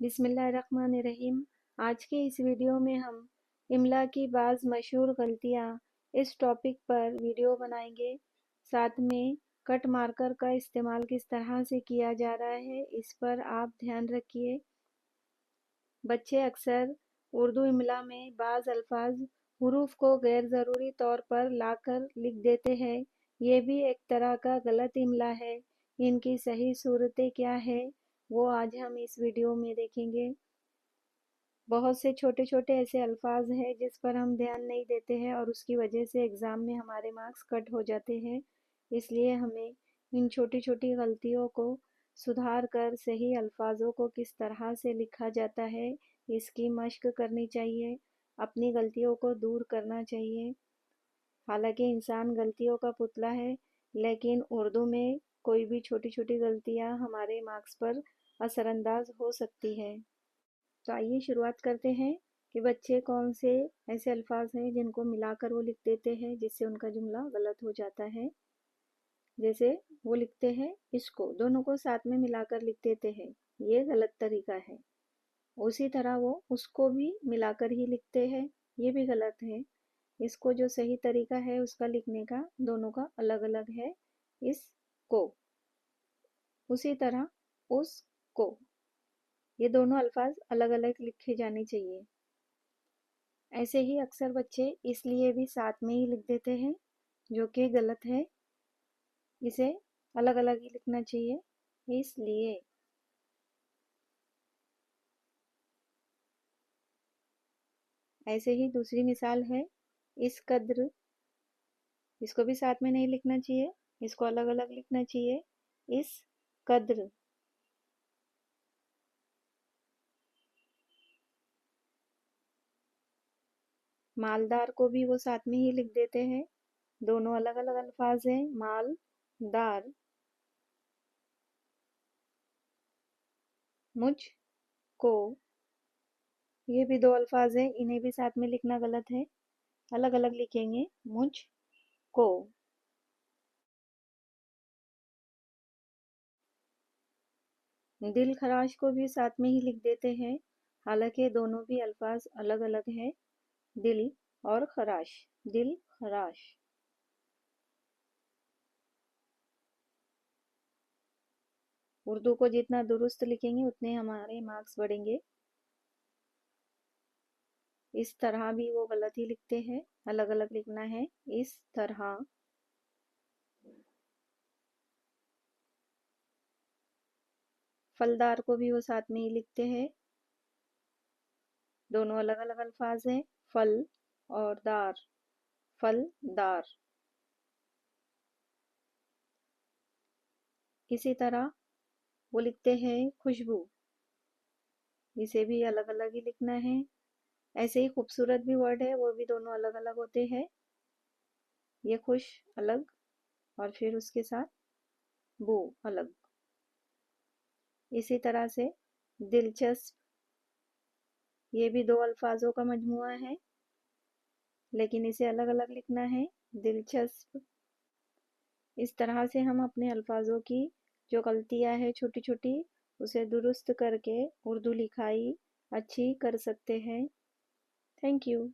बिस्मिल्लाहिर्रहमानिर्रहीम। आज के इस वीडियो में हम इमला की बाज़ मशहूर गलतियाँ इस टॉपिक पर वीडियो बनाएंगे। साथ में कट मार्कर का इस्तेमाल किस तरह से किया जा रहा है इस पर आप ध्यान रखिए। बच्चे अक्सर उर्दू इमला में बाज़ अल्फाज हुरूफ को गैर ज़रूरी तौर पर लाकर लिख देते हैं। ये भी एक तरह का गलत इमला है। इनकी सही सूरतें क्या है वो आज हम इस वीडियो में देखेंगे। बहुत से छोटे छोटे ऐसे अल्फाज हैं जिस पर हम ध्यान नहीं देते हैं और उसकी वजह से एग्ज़ाम में हमारे मार्क्स कट हो जाते हैं। इसलिए हमें इन छोटी छोटी गलतियों को सुधार कर सही अल्फाजों को किस तरह से लिखा जाता है इसकी मश्क करनी चाहिए। अपनी गलतियों को दूर करना चाहिए। हालांकि इंसान गलतियों का पुतला है, लेकिन उर्दू में कोई भी छोटी छोटी गलतियां हमारे मार्क्स पर असरअंदाज हो सकती है। तो आइए शुरुआत करते हैं कि बच्चे कौन से ऐसे अल्फाज हैं जिनको मिलाकर वो लिख देते हैं जिससे उनका जुमला गलत हो जाता है। जैसे वो लिखते हैं इसको, दोनों को साथ में मिलाकर लिख देते हैं, ये गलत तरीका है। उसी तरह वो उसको भी मिलाकर ही लिखते हैं, ये भी गलत है। इसको जो सही तरीका है उसका लिखने का, दोनों का अलग अलग है। इसको, उसी तरह उसको, ये दोनों अल्फाज अलग अलग लिखे जाने चाहिए। ऐसे ही अक्सर बच्चे इसलिए भी साथ में ही लिख देते हैं, जो कि गलत है। इसे अलग अलग ही लिखना चाहिए, इसलिए। ऐसे ही दूसरी मिसाल है इस कद्र, इसको भी साथ में नहीं लिखना चाहिए, इसको अलग अलग लिखना चाहिए। इस कद्र, मालदार को भी वो साथ में ही लिख देते हैं, दोनों अलग अलग अल्फाज हैं। मालदार, मुझको, ये भी दो अल्फाज हैं, इन्हें भी साथ में लिखना गलत है, अलग अलग लिखेंगे। मुझको, दिल खराश को भी साथ में ही लिख देते हैं, हालांकि दोनों भी अल्फाज अलग अलग हैं। दिल और खराश, दिल खराश। उर्दू को जितना दुरुस्त लिखेंगे उतने हमारे मार्क्स बढ़ेंगे। इस तरह भी वो गलत ही लिखते हैं, अलग अलग लिखना है। इस तरह, फलदार को भी वो साथ में ही लिखते हैं, दोनों अलग अलग अल्फाज हैं। फल और दार, फलदार। इसी तरह वो लिखते हैं खुशबू, इसे भी अलग अलग ही लिखना है। ऐसे ही खूबसूरत भी वर्ड है, वो भी दोनों अलग अलग होते हैं। ये खुश अलग और फिर उसके साथ बू अलग। इसी तरह से दिलचस्प, ये भी दो अल्फाजों का मजमुआ है, लेकिन इसे अलग अलग लिखना है। दिलचस्प। इस तरह से हम अपने अल्फाजों की जो गलतियां हैं छोटी छोटी, उसे दुरुस्त करके उर्दू लिखाई अच्छी कर सकते हैं। Thank you.